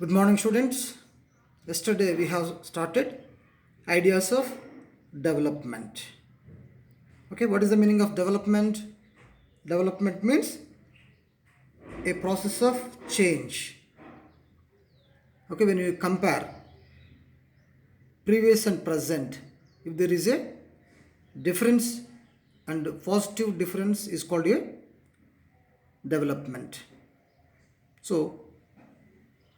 Good morning, students. Yesterday we have started ideas of development. Okay, what is the meaning of development? Development means a process of change. Okay, when you compare previous and present, if there is a difference and positive difference is called a development. So,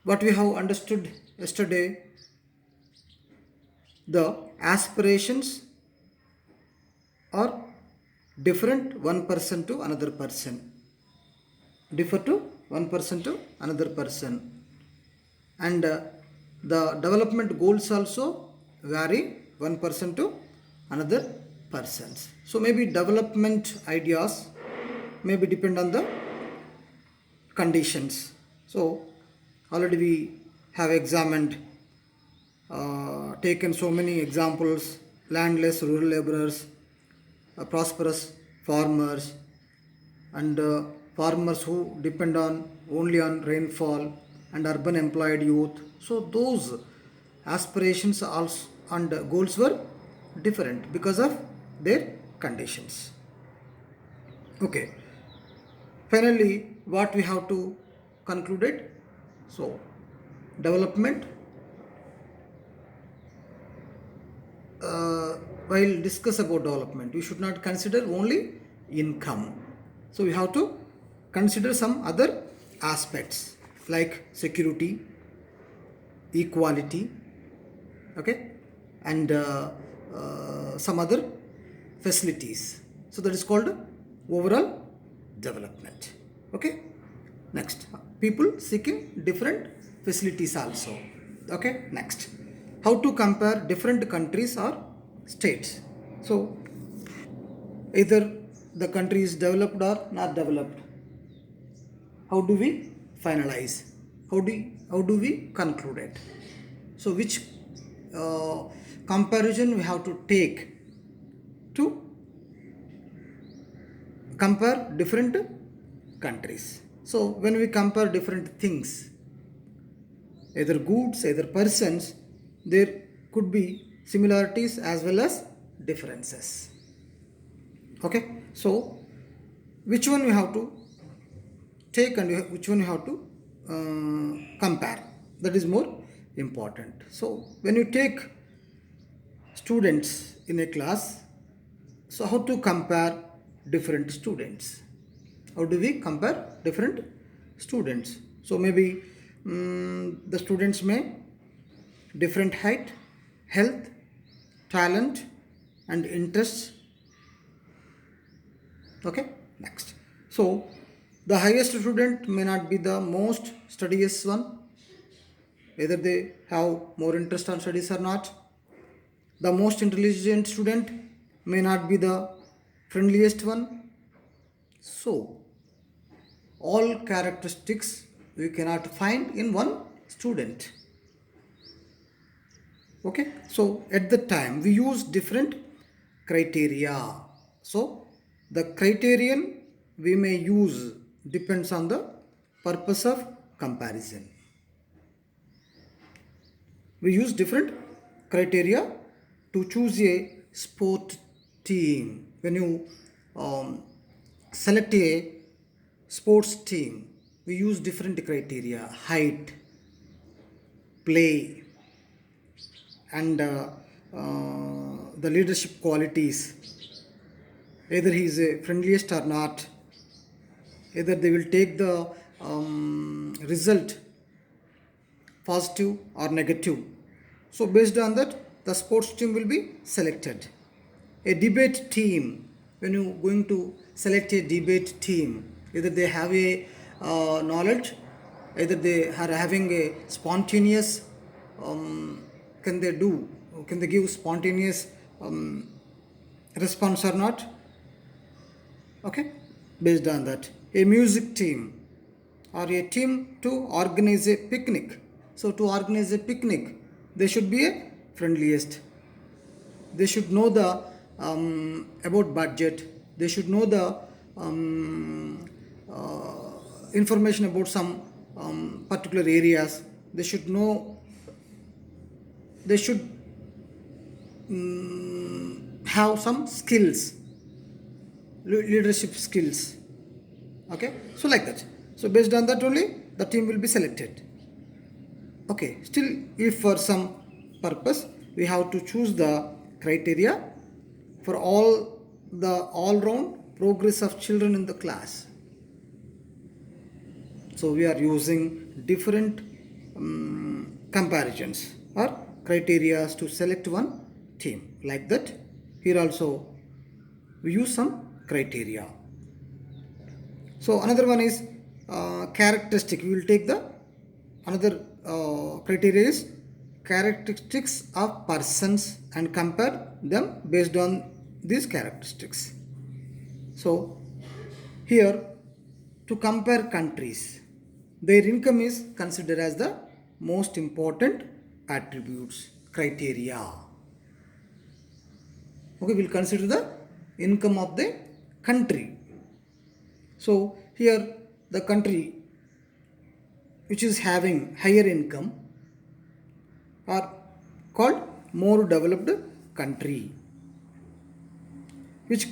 what we have understood yesterday, the aspirations are different one person to another person, differ to one person to another person, and the development goals also vary one person to another persons. So maybe development ideas maybe depend on the conditions. So already we have examined, taken so many examples: landless rural laborers, prosperous farmers, and farmers who depend on only on rainfall, and urban employed youth. So those aspirations also and goals were different because of their conditions. Okay, finally what we have to conclude it. So development, while discuss about development, we should not consider only income. So we have to consider some other aspects like security, equality, okay, and some other facilities. So that is called overall development. Okay. Next, people seeking different facilities also. Okay. Next, how to compare different countries or states. So either the country is developed or not developed. How do we finalize? How do we conclude it? So which comparison we have to take to compare different countries? So when we compare different things, either goods, either persons, there could be similarities as well as differences. Okay, so which one we have to take and which one you have to compare, that is more important. So when you take students in a class, so how to compare different students? How do we compare different students? So maybe the students may different height, health, talent, and interests. Okay, next. So the highest student may not be the most studious one, either they have more interest on studies or not. The most intelligent student may not be the friendliest one. So all characteristics we cannot find in one student. Okay, so at the time we use different criteria. So the criterion we may use depends on the purpose of comparison. We use different criteria to choose a sport team. When you select a sports team, we use different criteria: height, play, and the leadership qualities. Either he is a friendliest or not, either they will take the result positive or negative. So based on that, the sports team will be selected. A debate team, when you going to select a debate team, either they have a knowledge, either they are having a spontaneous, can they give spontaneous response or not? Okay, based on that. A music team or a team to organize a picnic. So to organize a picnic, they should be a friendliest. They should know the about budget. They should know the information about some particular areas. they should know, they should have some skills, leadership skills. Okay, so like that. So based on that only the team will be selected. Okay, still if for some purpose we have to choose the criteria for all round progress of children in the class. So we are using different comparisons or criteria to select one team. Like that, here also we use some criteria. So another one is characteristic. We will take the another criteria is characteristics of persons and compare them based on these characteristics. So here, to compare countries, their income is considered as the most important attributes criteria. Okay, we'll consider the income of the country. So here the country which is having higher income are called more developed country. Which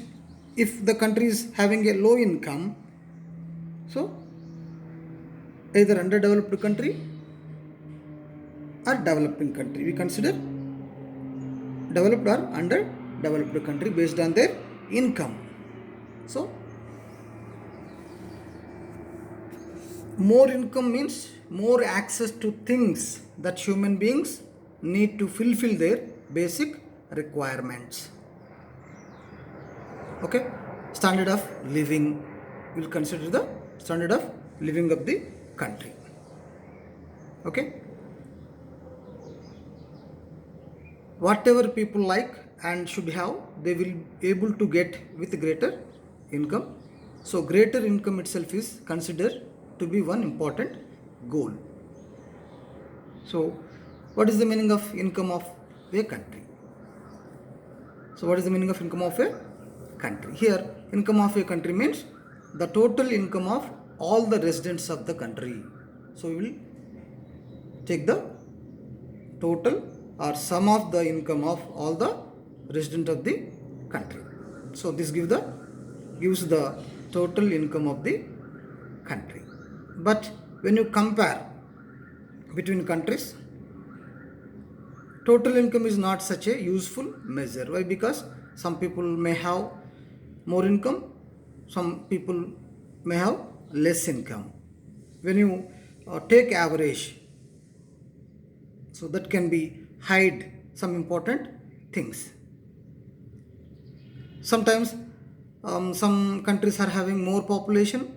if the country is having a low income, so either underdeveloped country or developing country. We consider developed or underdeveloped country based on their income. So more income means more access to things that human beings need to fulfill their basic requirements. Okay, standard of living, we'll consider the standard of living of the country. Okay, whatever people like and should have, they will be able to get with greater income. So greater income itself is considered to be one important goal. So what is the meaning of income of a country? So what is the meaning of income of a country? Here, income of a country means the total income of all the residents of the country. So we will take the total or sum of the income of all the residents of the country. So this gives the total income of the country. But when you compare between countries, total income is not such a useful measure. Why? Because some people may have more income, some people may have less income. When you take average, so that can be hide some important things. Sometimes some countries are having more population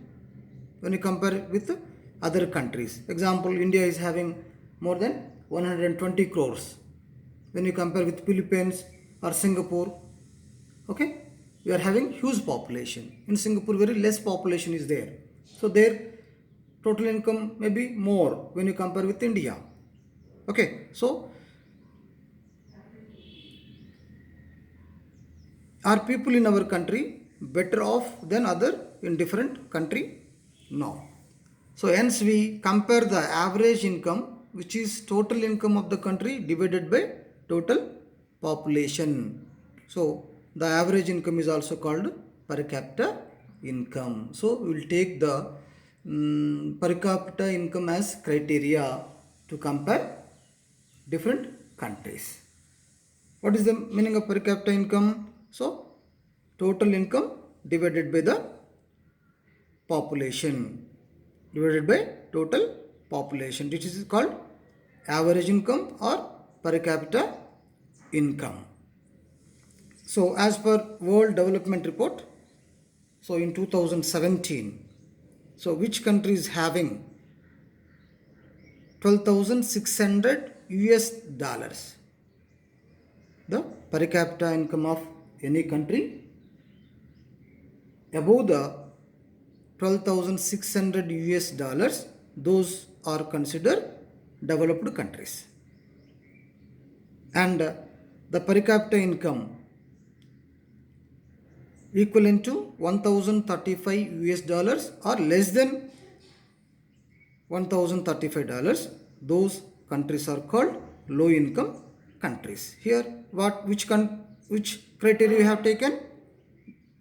when you compare with other countries. Example, India is having more than 120 crores. When you compare with Philippines or Singapore, okay, we are having huge population. In Singapore, very less population is there. So their total income may be more when you compare with India. Okay, so are people in our country better off than other in different country? No. So hence we compare the average income, which is total income of the country divided by total population. So the average income is also called per capita income. So we will take the per capita income as criteria to compare different countries. What is the meaning of per capita income? So total income divided by the population, divided by total population. This is called average income or per capita income. So as per World Development Report, so in 2017, so which country is having 12,600 US dollars? The per capita income of any country above the 12,600 US dollars, those are considered developed countries. And the per capita income equivalent to 1,035 US dollars or less than $1,035, those countries are called low income countries. Here which criteria you have taken?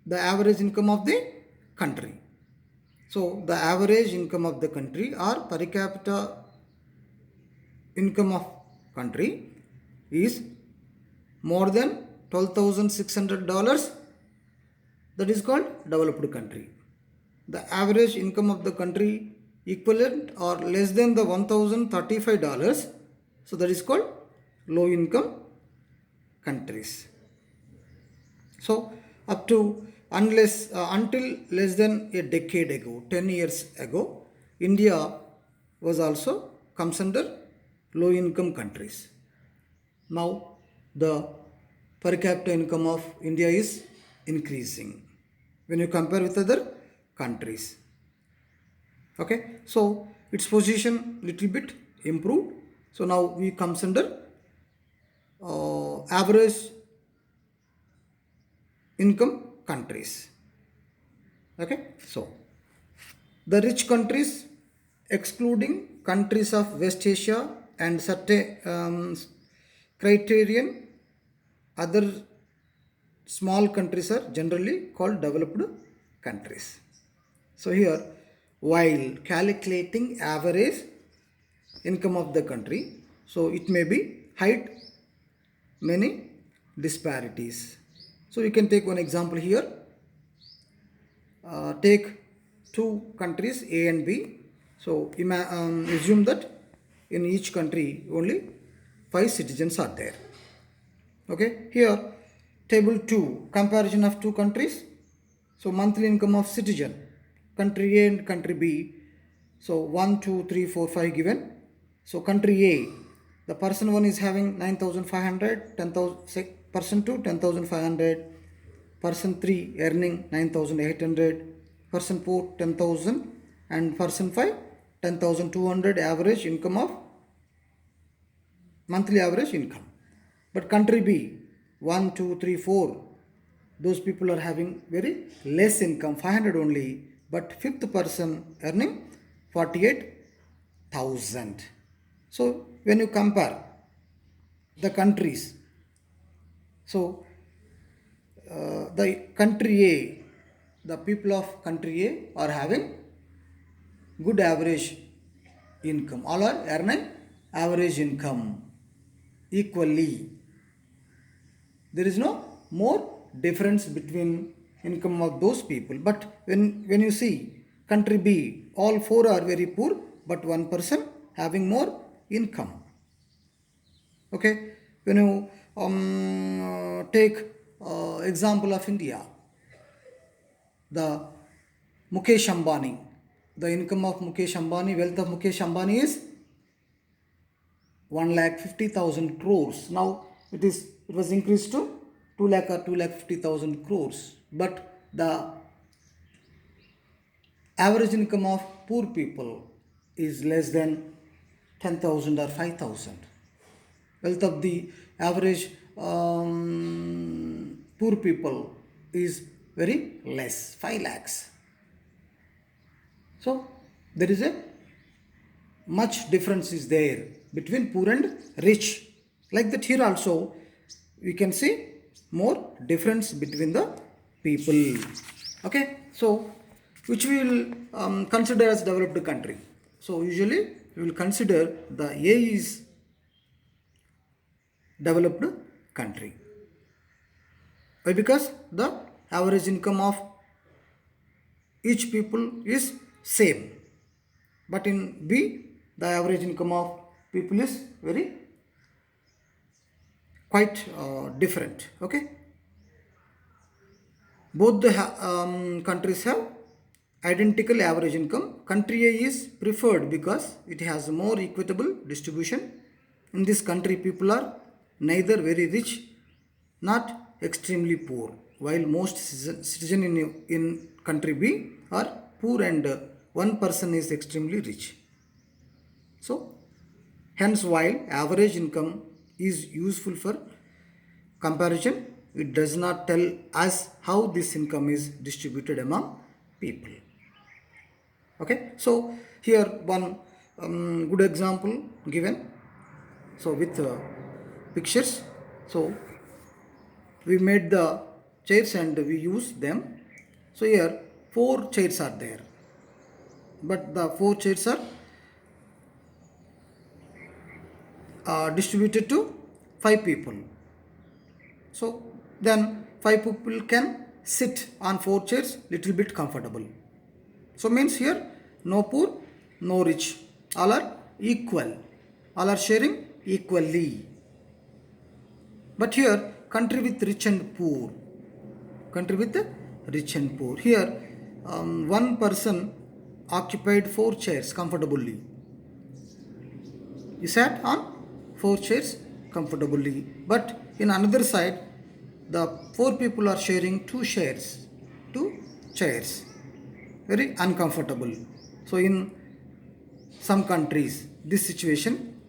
The average income of the country. So the average income of the country or per capita income of country is more than $12,600. That is called developed country. The average income of the country equivalent or less than the $1,035, so that is called low income countries. So up to until less than a decade ago, 10 years ago, India was also comes under low income countries. Now the per capita income of India is increasing when you compare with other countries. Okay, so its position little bit improved. So now we comes under average income countries. Okay, so the rich countries excluding countries of West Asia and certain criterion other small countries are generally called developed countries. So here, while calculating average income of the country, so it may be hide many disparities. So you can take one example here. Take two countries A and B. So assume that in each country only 5 citizens are there. Okay, here table 2, comparison of two countries. So monthly income of citizen, country A and country B. So 1, 2, 3, 4, 5 given. So country A, the person 1 is having 9,500, 10,000, person 2 10,500, person 3 earning 9,800, person 4 10,000, and person 5 10,200 average income of monthly average income. But country B, 1, 2, 3, 4, those people are having very less income, 500 only, but fifth person earning 48,000. So when you compare the countries, so the country A, the people of country A are having good average income. All are earning average income equally. There is no more difference between income of those people. But when you see country B, all 4 are very poor, but one person having more income. Okay, when you take example of India, the Mukesh Ambani, the income of Mukesh Ambani, wealth of Mukesh Ambani is 1,50,000 crores. Now it was increased to 2 lakh or 2,50,000 crores. But the average income of poor people is less than 10,000 or 5,000. Wealth of the average poor people is very less, 5 lakhs. So there is a much difference is there between poor and rich. Like that here also we can see more difference between the people. Okay, so which we will consider as developed country. So usually we will consider the A is developed country. Why? Because the average income of each people is same. But in B, the average income of people is very quite different. Okay, both the countries have identical average income. Country A is preferred because it has more equitable distribution. In this country, people are neither very rich not extremely poor, while most citizen in country B are poor and one person is extremely rich. So hence, while average income is useful for comparison, it does not tell us how this income is distributed among people. Okay, so here one good example given. So with pictures. So we made the chairs and we use them. So here 4 chairs are there, but the 4 chairs are distributed to 5 people. So then 5 people can sit on 4 chairs little bit comfortable. So means here no poor, no rich. All are equal. All are sharing equally. But here country with rich and poor. Country with the rich and poor. Here one person occupied 4 chairs comfortably. He sat on 4 chairs comfortably. But in another side, the 4 people are sharing 2 chairs. 2 chairs. Very uncomfortable. So in some countries, this situation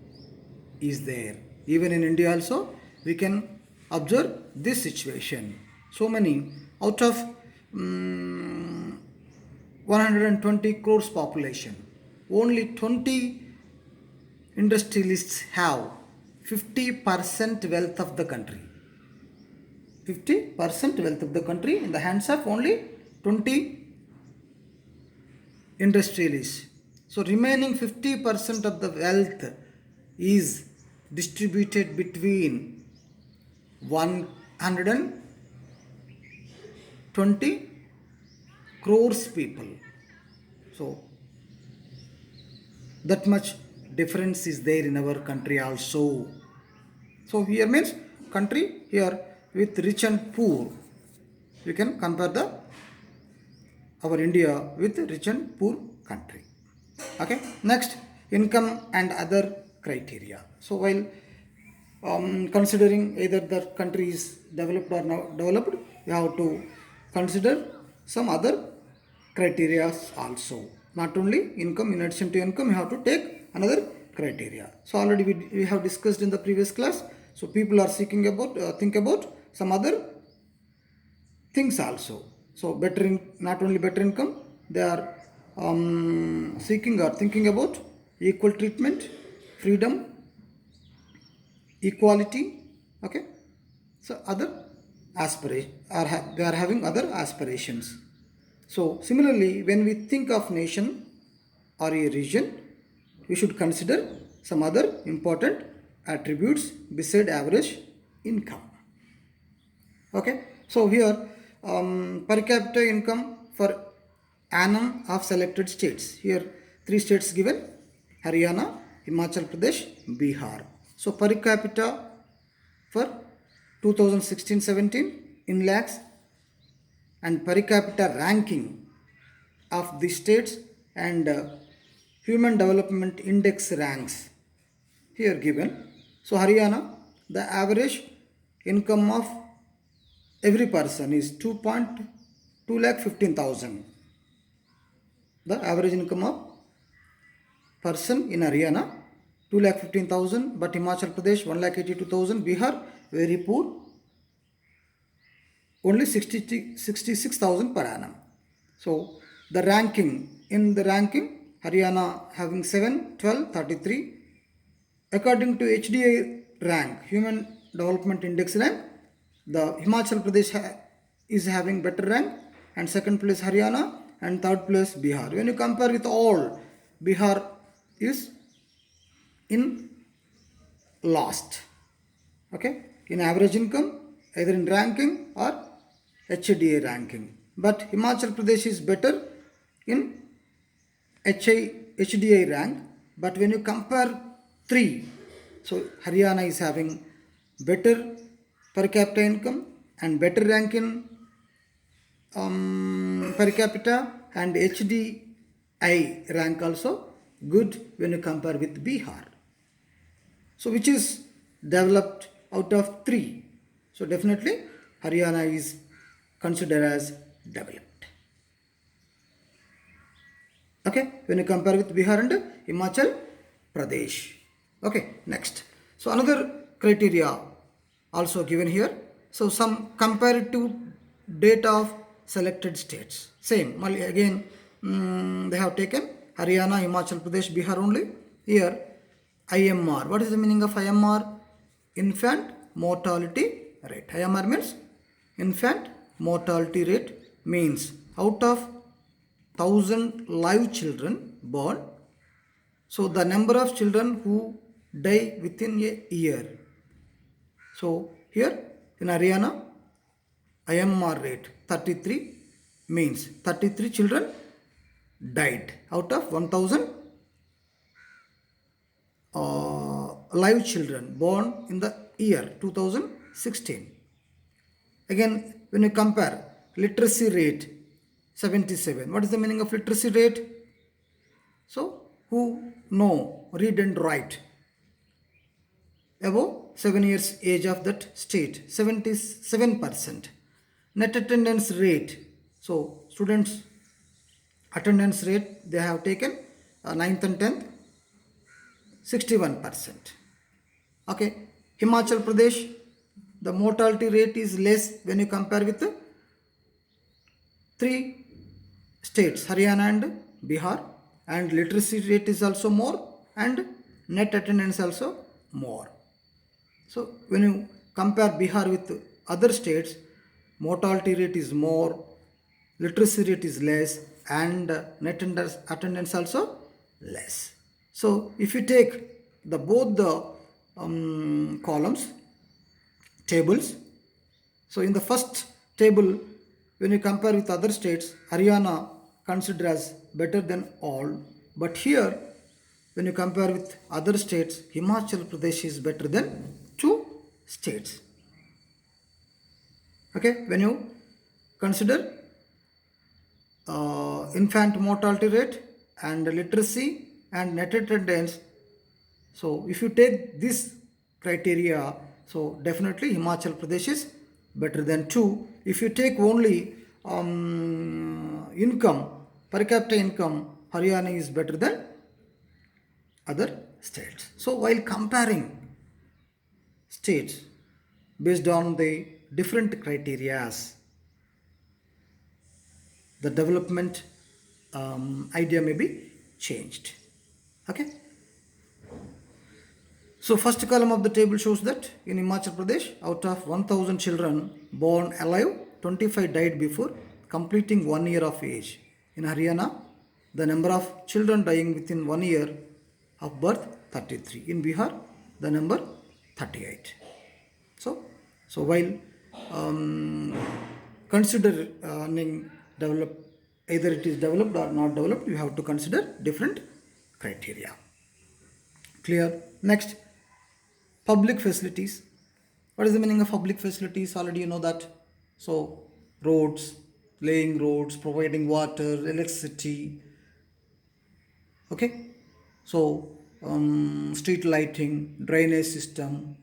is there. Even in India also, we can observe this situation. So many out of 120 crores population, only 20 industrialists have 50% wealth of the country. 50% wealth of the country in the hands of only 20 industrialists. So remaining 50% of the wealth is distributed between 120 crores people. So that much difference is there in our country also. So here means country here with rich and poor. We can compare our India with rich and poor country. Okay. Next, income and other criteria. So while considering either the country is developed or not developed, you have to consider some other criteria also. Not only income, in addition to income, you have to take another criteria. So already we have discussed in the previous class. So people are seeking about think about some other things also. So not only better income, they are seeking or thinking about equal treatment, freedom, equality. Okay. So other aspiration they are having other aspirations. So similarly, when we think of nation or a region, we should consider some other important attributes beside average income. Okay. So here per capita income for annum of selected states. Here 3 states given: Haryana, Himachal Pradesh, Bihar. So per capita for 2016-17 in lakhs, and per capita ranking of the states and Human Development Index ranks here given. So Haryana, the average income of every person is 2.2 lakh 15,000. The average income of person in Haryana 2 lakh 15,000, but Himachal Pradesh 1 lakh 82,000, Bihar very poor, only 66,000 per annum. So the ranking, in the ranking, Haryana having 7, 12, 33. According to HDI rank, Human Development Index rank, the Himachal Pradesh is having better rank, and second place Haryana, and third place Bihar. When you compare with all, Bihar is in last. Okay, in average income, either in ranking or HDA ranking. But Himachal Pradesh is better in HDI rank. But when you compare three, so Haryana is having better per capita income and better rank in per capita, and HDI rank also good when you compare with Bihar. So which is developed out of three? So definitely Haryana is considered as developed. Okay, when you compare with Bihar and Himachal Pradesh. Okay, next. So another criteria also given here. So some comparative data of selected states. Same, again they have taken Haryana, Himachal Pradesh, Bihar only. Here IMR. What is the meaning of IMR? Infant mortality rate. IMR means infant mortality rate, means out of 1000 live children born, so the number of children who die within a year. So here in Haryana, IMR rate 33 means 33 children died out of 1000 live children born in the year 2016. Again, when you compare literacy rate 77, what is the meaning of literacy rate? So, who know read and write above 7 years age of that state, 77%. Net attendance rate, so students attendance rate they have taken 9th and 10th, 61%. Okay, Himachal Pradesh, the mortality rate is less when you compare with the three states, Haryana and Bihar, and literacy rate is also more and net attendance also more. So when you compare Bihar with other states, mortality rate is more, literacy rate is less, and net attendance also less. So if you take the both the columns, tables, so in the first table, when you compare with other states, Haryana considered as better than all, but here when you compare with other states, Himachal Pradesh is better than two states. Okay, when you consider infant mortality rate and literacy and net attendance, so if you take this criteria, so definitely Himachal Pradesh is better than 2. If you take only income, per capita income, Haryana is better than other states. So while comparing states based on the different criterias, the development idea may be changed. Okay. So first column of the table shows that in Himachal Pradesh, out of 1000 children born alive, 25 died before completing 1 year of age. In Haryana, the number of children dying within 1 year of birth, 33. In Bihar, the number 38. So while considering either it is developed or not developed, you have to consider different criteria. Clear? Next, public facilities. What is the meaning of public facilities? Already you know that. So roads, laying roads, providing water, electricity. Okay. So street lighting, drainage system,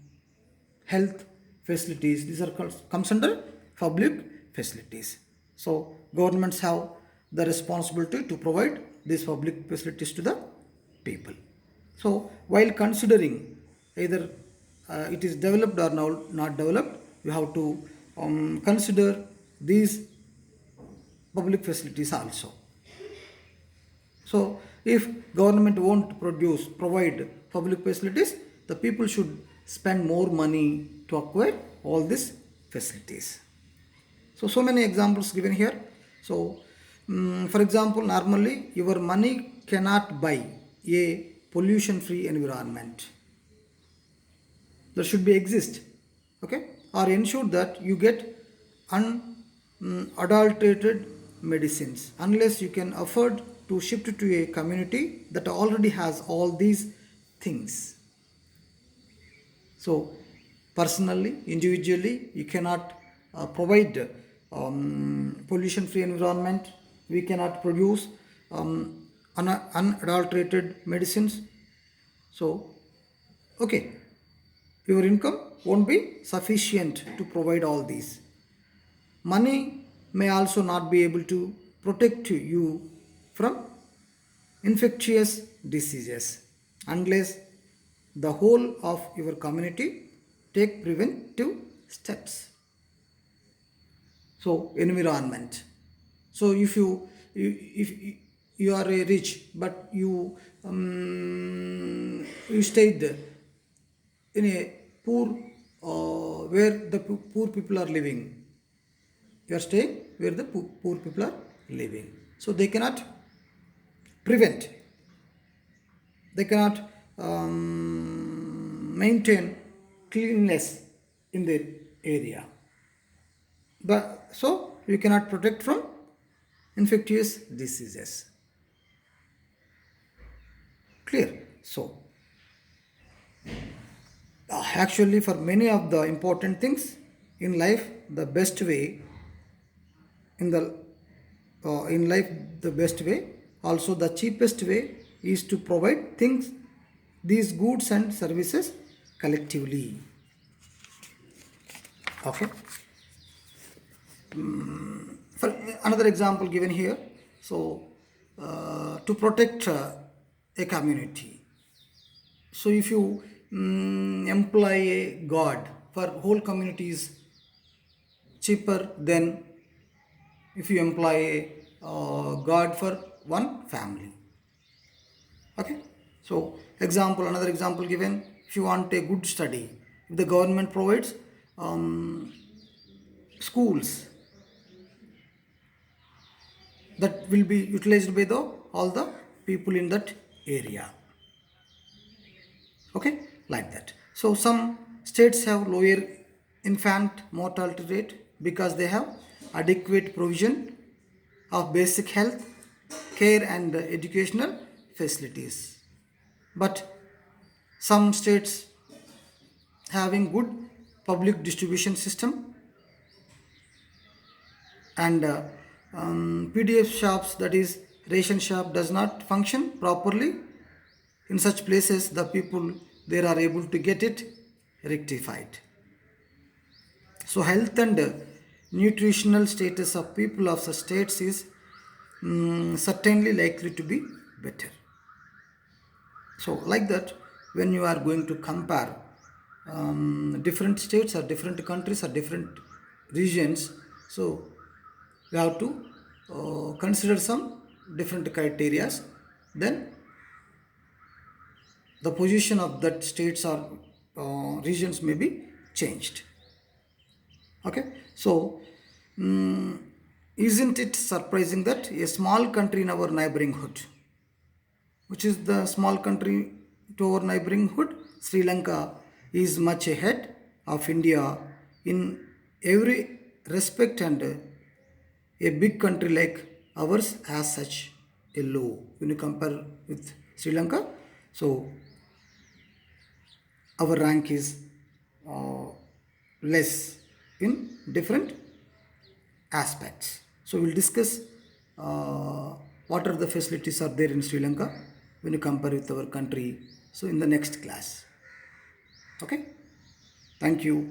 health facilities. These are comes under public facilities. So governments have the responsibility to provide these public facilities to the people. So while considering either it is developed or not developed, you have to consider these public facilities also. So if government won't provide public facilities, the people should spend more money to acquire all these facilities. So many examples given here. So for example, normally your money cannot buy a pollution free environment. There should be exist, okay, or ensure that you get unadulterated medicines unless you can afford to shift to a community that already has all these things. So personally, individually, you cannot provide pollution free environment. We cannot produce unadulterated medicines. So okay, your income won't be sufficient to provide all these. Money may also not be able to protect you from infectious diseases unless the whole of your community take preventive steps. So environment. So if you are a rich but you you stayed in a poor, where the poor people are living. You are staying where the poor people are living. So they cannot prevent, they cannot maintain cleanliness in their area. But so you cannot protect from infectious diseases. Clear? So actually, for many of the important things in life, the best way in the in life, the best way, also the cheapest way, is to provide things, these goods and services collectively. Okay. For another example given here, so to protect a community. So if you employ a guard for whole community is cheaper than if you employ a guard for one family. Okay. So another example given, if you want a good study, if the government provides schools that will be utilized by the all the people in that area. Okay, like that. So some states have lower infant mortality rate because they have adequate provision of basic health care and educational facilities. But some states having good public distribution system and PDF shops, that is ration shop, does not function properly. In such places, the people there are able to get it rectified. So health and nutritional status of people of such states is certainly likely to be better. So like that, when you are going to compare different states or different countries or different regions, so you have to consider some different criteria. Then the position of that states or regions may be changed. Okay, so isn't it surprising that a small country in our neighbourhood, which is the small country to our neighbourhood, Sri Lanka, is much ahead of India in every respect, and a big country like ours has such a low when you compare with Sri Lanka. So our rank is less in different aspects. So we'll discuss what are the facilities are there in Sri Lanka when you compare with our country. So in the next class. Okay. Thank you.